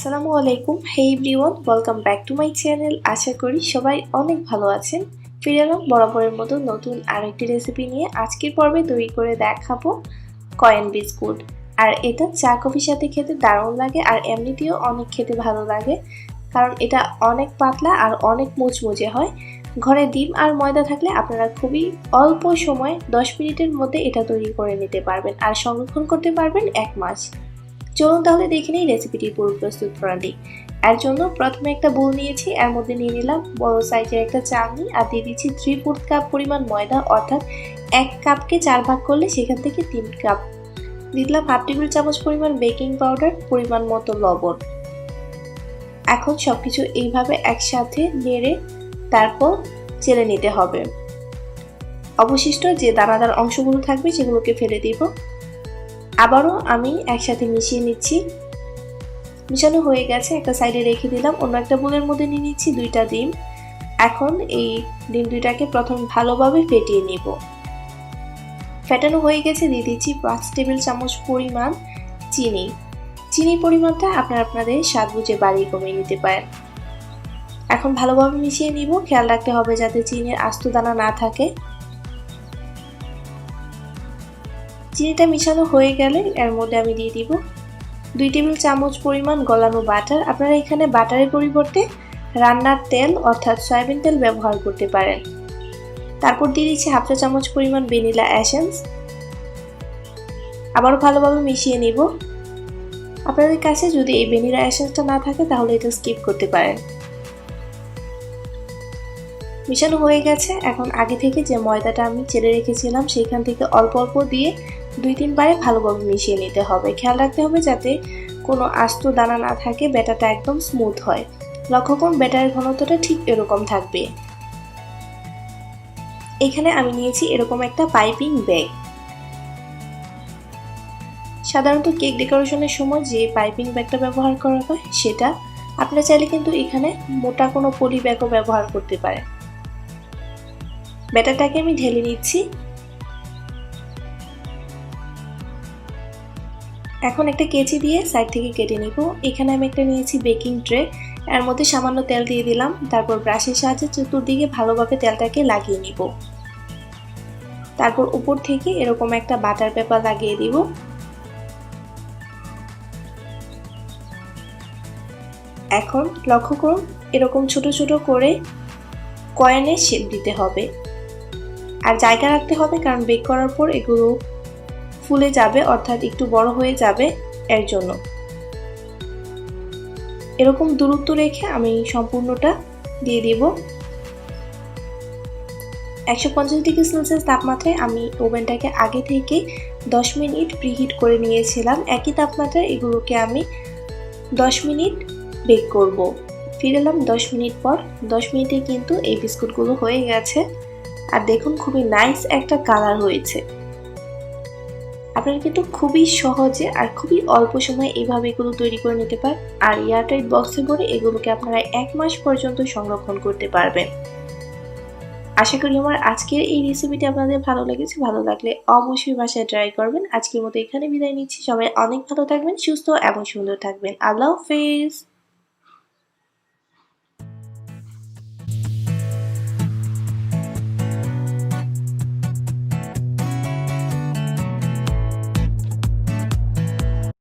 আসসালামু আলাইকুম। Hey everyone, welcome back to my channel. আশা করি সবাই অনেক ভালো আছেন। ফিরে এলাম বরাবরের মতো নতুন আরেকটি রেসিপি নিয়ে। আজকের পর্বে তৈরি করে দেখাবো কয়েন বিস্কুট। আর এটা চা কফির সাথে খেতে দারুণ লাগে, আর এমনিতেও অনেক খেতে ভালো লাগে, কারণ এটা অনেক পাতলা আর অনেক মুচমুচে হয়। ঘরে ডিম আর ময়দা থাকলে আপনারা খুবই অল্প সময় 10 মিনিটের মধ্যে এটা তৈরি করে নিতে পারবেন আর সংরক্ষণ করতে পারবেন 1 মাস। চলুন তাহলে দেখে নিই রেসিপিটি পুরো প্রস্তুত প্রণালী। এর জন্য প্রথমে একটা বোল নিয়েছি, এর মধ্যে নিয়ে নিলাম বড় সাইজের একটা চালনি আর দিয়ে দিচ্ছি 3/4 কাপ পরিমাণ ময়দা, অর্থাৎ 1 কাপকে 4 ভাগ করলে সেখান থেকে 3 কাপ। দিয়ে দিলাম 1/2 টেবিল চামচ পরিমাণ বেকিং পাউডার, পরিমাণ মতো লবণ। এখন সবকিছু এইভাবে একসাথে নেড়ে তারপর চেলে নিতে হবে। অবশিষ্ট যে দানাদার অংশগুলো থাকবে সেগুলোকে ফেলে দিব। আবারও আমি একসাথে মিশিয়ে নিচ্ছি। মিশানো হয়ে গেছে, একটা সাইডে রেখে দিলাম। অন্য একটা বোলের মধ্যে নিয়ে নিচ্ছি 2টা ডিম। এখন এই ডিম 2টাকে প্রথমে ভালোভাবে ফেটিয়ে নিব। ফেটানো হয়ে গেছে, দিয়ে দিচ্ছি 5 টেবিল চামচ পরিমাণ চিনি। চিনির পরিমাণটা আপনারা আপনাদের স্বাদ বুঝে বাড়িয়ে কমিয়ে নিতে পারেন। এখন ভালোভাবে মিশিয়ে নিব। খেয়াল রাখতে হবে যাতে চিনির আস্ত দানা না থাকে। চিনিটা মিশানো হয়ে গেলে এর মধ্যে আমি দিয়ে দিব 2 টেবিল চামচ পরিমাণ গলানো বাটার। আপনারা এখানে বাটারের পরিবর্তে রান্নার তেল অর্থাৎ সয়াবিন তেল ব্যবহার করতে পারেন। তারপর দিয়ে দিচ্ছি 1/2 চা চামচ পরিমাণ ভ্যানিলা এসেন্স। আবারও ভালোভাবে মিশিয়ে নিব। আপনাদের কাছে যদি এই ভ্যানিলা এসেন্সটা না থাকে তাহলে এটা স্কিপ করতে পারেন। মিশানো হয়ে গেছে। এখন আগে থেকে যে ময়দাটা আমি চেলে রেখেছিলাম সেখান থেকে অল্প অল্প দিয়ে 2-3 বারে ভালোভাবে মিশিয়ে নিতে হবে। খেয়াল রাখতে হবে যাতে কোনো আস্ত দানা না থাকে, ব্যাটারটা একদম স্মুথ হয়। লক্ষ্য করুন ব্যাটারের ঘনত্বটা ঠিক এরকম থাকবে। এখানে আমি নিয়েছি এরকম একটা পাইপিং ব্যাগ। সাধারণত কেক ডেকোরেশনের সময় যে পাইপিং ব্যাগটা ব্যবহার করা হয় সেটা। আপনারা চাইলে কিন্তু এখানে মোটা কোনো পলি ব্যাগও ব্যবহার করতে পারেন। ব্যাটারটাকে আমি ঢেলে নিচ্ছি। এখন একটা কেচি দিয়ে সাইড থেকে কেটে নিব। এখানে আমি একটা নিয়েছি বেকিং ট্রে, এর মধ্যে সামান্য তেল দিয়ে দিলাম। তারপর ব্রাশের সাহায্যে চতুর্দিকে ভালোভাবে তেলটাকে লাগিয়ে নিব। তারপর উপর থেকে এরকম একটা বাটার পেপার লাগিয়ে দিব। এখন লক্ষ্য করুন এরকম ছোট ছোট করে কয়েনের শেপ দিতে হবে, আর জায়গা রাখতে হবে, কারণ বেক করার পর এগুলো ফুলে যাবে অর্থাৎ একটু বড় হয়ে যাবে। এর জন্য এরকম দূরত্ব রেখে আমি সম্পূর্ণটা দিয়ে দিব। 150 ডিগ্রি সেলসিয়াস তাপমাত্রায় আমি ওভেনটাকে আগে থেকে 10 মিনিট প্রিহিট করে নিয়েছিলাম। একই তাপমাত্রায় এগুলোকে আমি 10 মিনিট বেক করব। ফিরে এলাম 10 মিনিট পর। 10 মিনিটে কিন্তু এই বিস্কুটগুলো হয়ে গেছে, আর দেখুন খুবই নাইস একটা কালার হয়েছে। আপনারা কিন্তু খুবই সহজে আর খুবই অল্প সময়ে এইভাবে এগুলো তৈরি করে নিতে পারেন, আর এয়ারটাইট বক্সে ভরে এগুলোকে আপনারা 1 মাস পর্যন্ত সংরক্ষণ করতে পারবেন। আশা করি আমার আজকের এই রেসিপিটি আপনাদের ভালো লেগেছে। ভালো লাগলে অবশ্যই বাসায় ট্রাই করবেন। আজকের মতো এখানে বিদায় নিচ্ছি। সবাই অনেক ভালো থাকবেন, সুস্থ এবং সুন্দর থাকবেন। আল্লাহ হাফেজ।